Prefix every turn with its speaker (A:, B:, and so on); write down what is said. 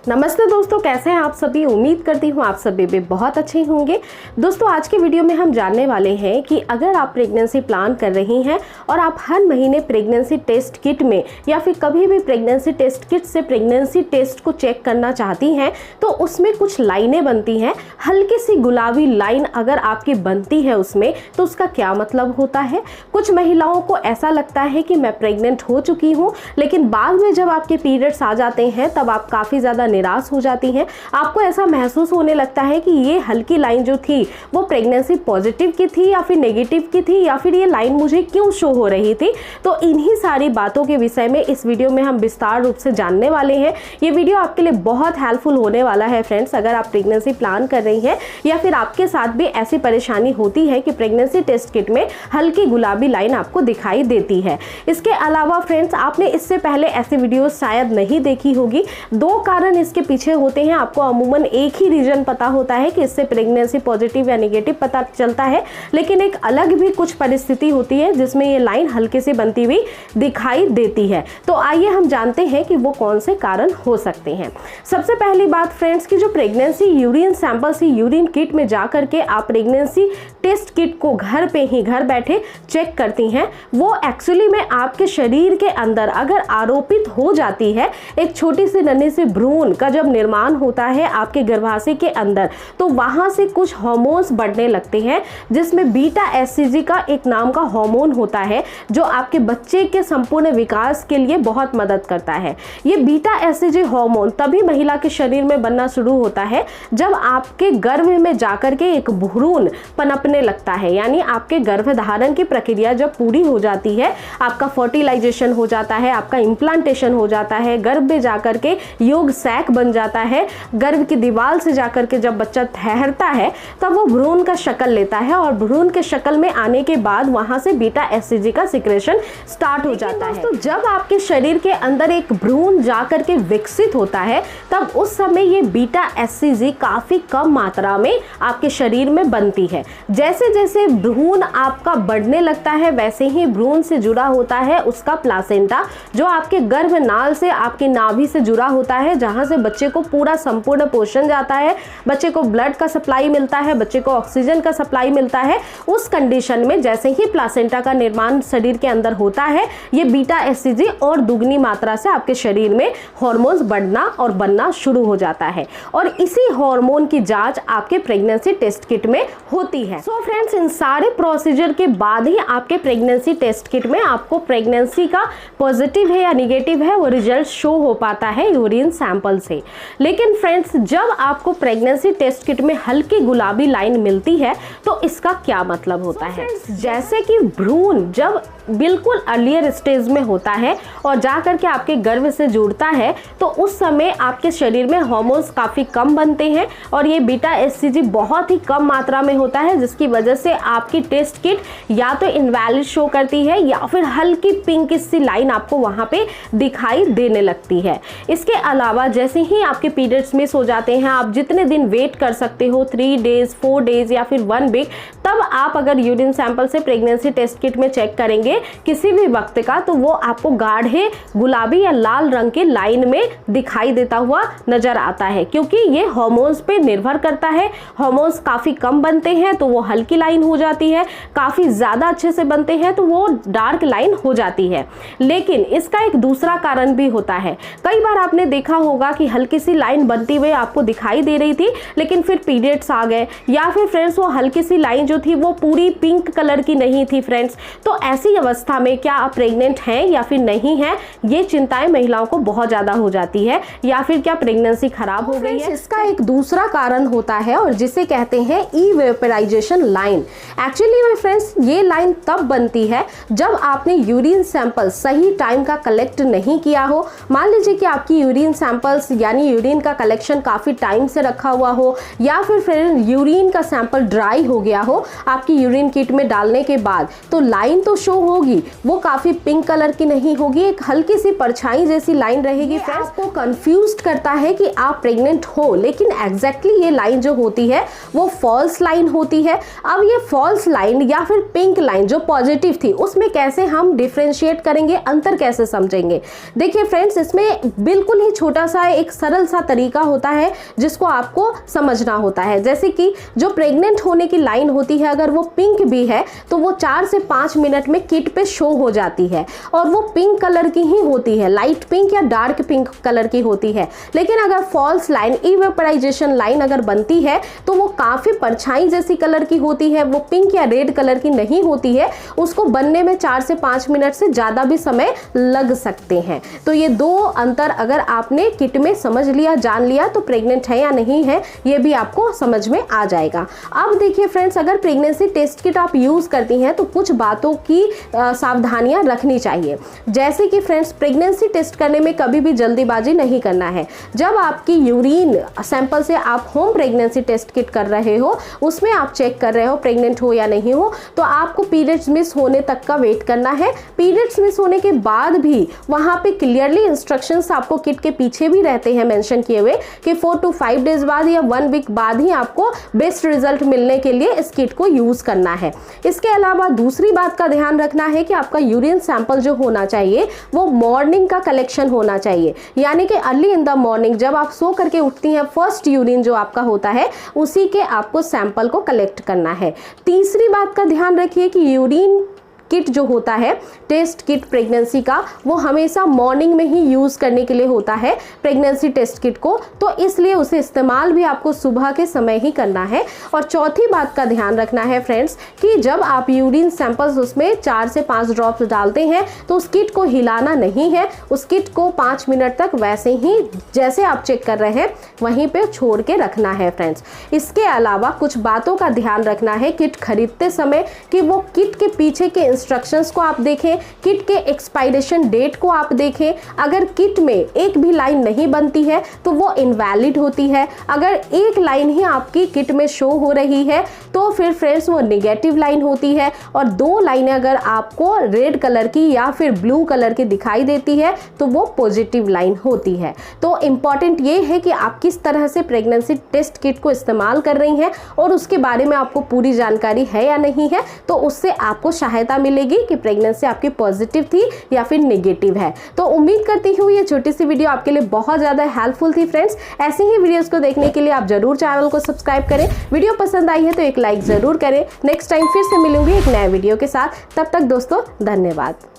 A: नमस्ते दोस्तों, कैसे हैं आप सभी। उम्मीद करती हूँ आप सभी भी बहुत अच्छे होंगे। दोस्तों आज की वीडियो में हम जानने वाले हैं कि अगर आप प्रेगनेंसी प्लान कर रही हैं और आप हर महीने प्रेगनेंसी टेस्ट किट में या फिर कभी भी प्रेगनेंसी टेस्ट किट से प्रेगनेंसी टेस्ट को चेक करना चाहती हैं तो उसमें कुछ लाइनें बनती हैं। हल्की सी गुलाबी लाइन अगर आपकी बनती है उसमें तो उसका क्या मतलब होता है। कुछ महिलाओं को ऐसा लगता है कि मैं प्रेग्नेंट हो चुकी हूँ, लेकिन बाद में जब आपके पीरियड्स आ जाते हैं तब आप काफ़ी ज़्यादा निराश हो जाती हैं। आपको ऐसा महसूस होने लगता है कि ये हल्की लाइन जो थी वो प्रेगनेंसी पॉजिटिव की थी या फिर नेगेटिव की थी, या फिर ये लाइन मुझे क्यों शो हो रही थी। तो इन्हीं सारी बातों के विषय में इस वीडियो में हम विस्तार रूप से जानने वाले हैं। ये वीडियो आपके लिए बहुत हेल्पफुल होने वाला है फ्रेंड्स। अगर आप प्रेगनेंसी प्लान कर रही हैं या फिर आपके साथ भी ऐसी परेशानी होती है कि प्रेगनेंसी टेस्ट किट में हल्की गुलाबी लाइन आपको दिखाई देती है। इसके अलावा फ्रेंड्स, आपने इससे पहले ऐसी वीडियो शायद नहीं देखी होगी। दो कारण इसके पीछे होते हैं। आपको अमूमन एक ही रीजन पता होता है कि इससे प्रेगनेंसी पॉजिटिव या नेगेटिव पता चलता है, लेकिन एक अलग भी कुछ परिस्थिति होती है जिसमें ये लाइन हल्के से बनती हुई दिखाई देती है। तो आइए हम जानते हैं कि वो कौन से कारण हो सकते हैं। सबसे पहली बात फ्रेंड्स की जो प्रेगनेंसी यूरिन सैंपल से यूरिन किट में जा करके आप प्रेगनेंसी टेस्ट किट को घर पे ही घर बैठे चेक करती हैं, वो एक्चुअली में आपके शरीर के अंदर अगर आरोपित हो जाती है एक छोटी सी नन्ही सी भ्रूण का जब निर्माण होता है आपके गर्भाशय के अंदर, तो वहां से कुछ हार्मोन्स बढ़ने लगते हैं जिसमें बीटा एससीजी का एक नाम का हार्मोन होता है जो आपके बच्चे के संपूर्ण विकास के लिए बहुत मदद करता है। ये बीटा एससीजी हार्मोन तभी महिला के शरीर में बनना शुरू होता है जब आपके गर्भ में जाकर के एक भ्रूण पनपने लगता है, यानी आपके गर्भधारण की प्रक्रिया जब पूरी हो जाती है, आपका फर्टिलाइजेशन हो जाता है, आपका इम्प्लांटेशन हो जाता है, गर्भ में जाकर के योग सैक बन जाता है, गर्भ की दीवार से जाकर के जब बच्चा ठहरता है तब वो भ्रूण का शक्ल लेता है और भ्रूण के शक्ल में आने के बाद वहां से बीटा एससीजी का सिक्रेशन स्टार्ट हो जाता है। तो जब आपके शरीर के अंदर एक भ्रूण जाकर के विकसित होता है तब उस समय ये बीटा एससीजी काफी कम मात्रा में आपके शरीर में बनती है। जैसे जैसे भ्रूण आपका बढ़ने लगता है वैसे ही भ्रूण से जुड़ा होता है उसका प्लासेंटा, जो आपके गर्भनाल से आपकी नाभि से जुड़ा होता है, जहां से बच्चे को पूरा संपूर्ण पोषण जाता है, बच्चे को ब्लड का सप्लाई मिलता है, बच्चे को ऑक्सीजन का सप्लाई मिलता है। उस कंडीशन में जैसे ही प्लासेंटा का निर्माण शरीर के अंदर होता है, ये बीटा एससीजी और दुगनी मात्रा से आपके शरीर में हार्मोन्स बढ़ना और बनना शुरू हो जाता है और इसी हार्मोन की जांच आपके प्रेगनेंसी टेस्ट किट में होती है। सो फ्रेंड्स, इन सारे प्रोसीजर के बाद ही आपके प्रेगनेंसी टेस्ट किट में आपको प्रेगनेंसी का पॉजिटिव है या निगेटिव है वो रिजल्ट शो हो पाता है यूरिन सैंपल से। लेकिन फ्रेंड्स, जब आपको प्रेगनेंसी टेस्ट किट में हल्की गुलाबी लाइन मिलती है तो इसका क्या मतलब होता है। जैसे कि भ्रूण जब बिल्कुल अर्लियर स्टेज में होता है और जाकर के आपके गर्भ से जुड़ता है तो उस समय आपके शरीर में हार्मोन्स काफ़ी कम बनते हैं और ये बीटा एससीजी बहुत ही कम मात्रा में होता है, जिसकी वजह से आपकी टेस्ट किट या तो इनवैलिड शो करती है या फिर हल्की पिंक सी लाइन आपको वहाँ पे दिखाई देने लगती है। इसके अलावा जैसे ही आपके पीरियड्स मिस हो जाते हैं, आप जितने दिन वेट कर सकते हो 3 डेज 4 डेज या फिर 1 वीक, तब आप अगर यूरिन सैंपल से प्रेगनेंसी टेस्ट किट में चेक करेंगे किसी भी वक्त का तो वो आपको गाढ़े गुलाबी या लाल रंग के लाइन में दिखाई देता हुआ नजर आता है, क्योंकि ये हार्मोन्स पे निर्भर करता है। हार्मोन्स काफी कम बनते हैं तो वो हल्की लाइन हो जाती है, काफी ज्यादा अच्छे से बनते हैं तो वो डार्क लाइन हो जाती है। लेकिन इसका एक दूसरा कारण भी होता है। कई बार आपने देखा होगा कि हल्की सी लाइन बनती हुई आपको दिखाई दे रही थी लेकिन फिर पीरियड्स आ गए, या फिर फ्रेंड्स वो हल्की सी लाइन जो थी वो पूरी पिंक कलर की नहीं थी फ्रेंड्स। तो ऐसी अवस्था में क्या आप प्रेग्नेंट हैं या फिर नहीं हैं, ये चिंताएं महिलाओं को बहुत ज्यादा हो जाती है, या फिर क्या प्रेगनेंसी खराब हो गई है। इसका एक दूसरा कारण होता है और जिसे कहते हैं इवेपोराइजेशन लाइन। एक्चुअली में फ्रेंड्स, ये लाइन तब बनती है जब आपने यूरिन सैंपल सही टाइम का कलेक्ट नहीं किया हो। मान लीजिए कि आपकी यूरिन सैंपल्स यानी यूरिन का कलेक्शन काफी टाइम से रखा हुआ हो, या फिर यूरिन का सैंपल ड्राई हो गया हो आपकी यूरिन किट में डालने के बाद, तो लाइन तो शो हो होगी वो काफ़ी पिंक कलर की नहीं होगी, एक हल्की सी परछाई जैसी लाइन रहेगी। फ्रेंड्स, आपको कंफ्यूज करता है कि आप प्रेग्नेंट हो, लेकिन एग्जैक्टली ये लाइन जो होती है वो फॉल्स लाइन होती है। अब ये फॉल्स लाइन या फिर पिंक लाइन जो पॉजिटिव थी उसमें कैसे हम डिफ्रेंशिएट करेंगे, अंतर कैसे समझेंगे? देखिए फ्रेंड्स, इसमें बिल्कुल ही छोटा सा एक सरल सा तरीका होता है जिसको आपको समझना होता है। जैसे कि जो प्रेग्नेंट होने की लाइन होती है अगर वो पिंक भी है तो वो 4 से 5 मिनट में किट पे शो हो जाती है और वो पिंक कलर की ही होती है, लाइट पिंक या डार्क पिंक कलर की होती है। लेकिन अगर फॉल्स लाइन, इवेपोराइजेशन लाइन अगर बनती है तो वो काफ़ी परछाई जैसी कलर की होती है, वो पिंक या रेड कलर की नहीं होती है। उसको बनने में 4 से 5 मिनट से ज़्यादा भी समय लग सकते हैं। तो ये दो अंतर अगर आपने किट में समझ लिया, जान लिया तो प्रेग्नेंट है या नहीं है ये भी आपको समझ में आ जाएगा। अब देखिए फ्रेंड्स, अगर प्रेगनेंसी टेस्ट किट आप यूज़ करती हैं तो कुछ बातों की सावधानियां रखनी चाहिए। जैसे कि फ्रेंड्स, प्रेगनेंसी टेस्ट करने में कभी भी जल्दीबाजी नहीं करना है। जब आपकी यूरिन सैंपल से आप होम प्रेगनेंसी टेस्ट किट कर रहे हो, उसमें आप चेक कर रहे हो प्रेग्नेंट हो या नहीं हो, तो आपको पीरियड्स मिस होने तक का वेट करना है। पीरियड्स मिस होने के बाद भी वहाँ पे क्लियरली इंस्ट्रक्शंस आपको किट के पीछे भी रहते हैं मेंशन किए हुए कि 4 to 5 डेज बाद या 1 वीक बाद ही आपको बेस्ट रिजल्ट मिलने के लिए इस किट को यूज़ करना है। इसके अलावा दूसरी बात का ध्यान रखना है कि आपका यूरिन सैंपल जो होना चाहिए वो मॉर्निंग का कलेक्शन होना चाहिए, यानी कि अर्ली इन द मॉर्निंग जब आप सो करके उठती हैं फर्स्ट यूरिन जो आपका होता है उसी के आपको सैंपल को कलेक्ट करना है। तीसरी बात का ध्यान रखिए कि यूरिन किट जो होता है, टेस्ट किट प्रेगनेंसी का, वो हमेशा मॉर्निंग में ही यूज़ करने के लिए होता है प्रेगनेंसी टेस्ट किट को, तो इसलिए उसे इस्तेमाल भी आपको सुबह के समय ही करना है। और चौथी बात का ध्यान रखना है फ्रेंड्स कि जब आप यूरिन सैंपल्स उसमें 4 से 5 ड्रॉप्स डालते हैं तो उस किट को हिलाना नहीं है, उस किट को 5 मिनट तक वैसे ही जैसे आप चेक कर रहे हैं वहीं पर छोड़ के रखना है फ्रेंड्स। इसके अलावा कुछ बातों का ध्यान रखना है किट खरीदते समय कि वो किट के पीछे के इंस्ट्रक्शंस को आप देखें, किट के एक्सपायरेशन डेट को आप देखें। अगर किट में एक भी लाइन नहीं बनती है तो वो इनवैलिड होती है। अगर एक लाइन ही आपकी किट में शो हो रही है तो फिर फ्रेंड्स वो नेगेटिव लाइन होती है, और 2 लाइनें अगर आपको रेड कलर की या फिर ब्लू कलर की दिखाई देती है तो वो पॉजिटिव लाइन होती है। तो इम्पॉर्टेंट ये है कि आप किस तरह से प्रेगनेंसी टेस्ट किट को इस्तेमाल कर रही हैं और उसके बारे में आपको पूरी जानकारी है या नहीं है, तो उससे आपको सहायता मिलेगी कि प्रेगनेंसी आपकी पॉजिटिव थी या फिर नेगेटिव है। तो उम्मीद करती हूँ ये छोटी सी वीडियो आपके लिए बहुत ज़्यादा हेल्पफुल थी फ्रेंड्स। ऐसे ही वीडियोस को देखने के लिए आप जरूर चैनल को सब्सक्राइब करें। वीडियो पसंद आई है तो एक लाइक ज़रूर करें। नेक्स्ट टाइम फिर से मिलूंगी एक नए वीडियो के साथ। तब तक दोस्तों धन्यवाद।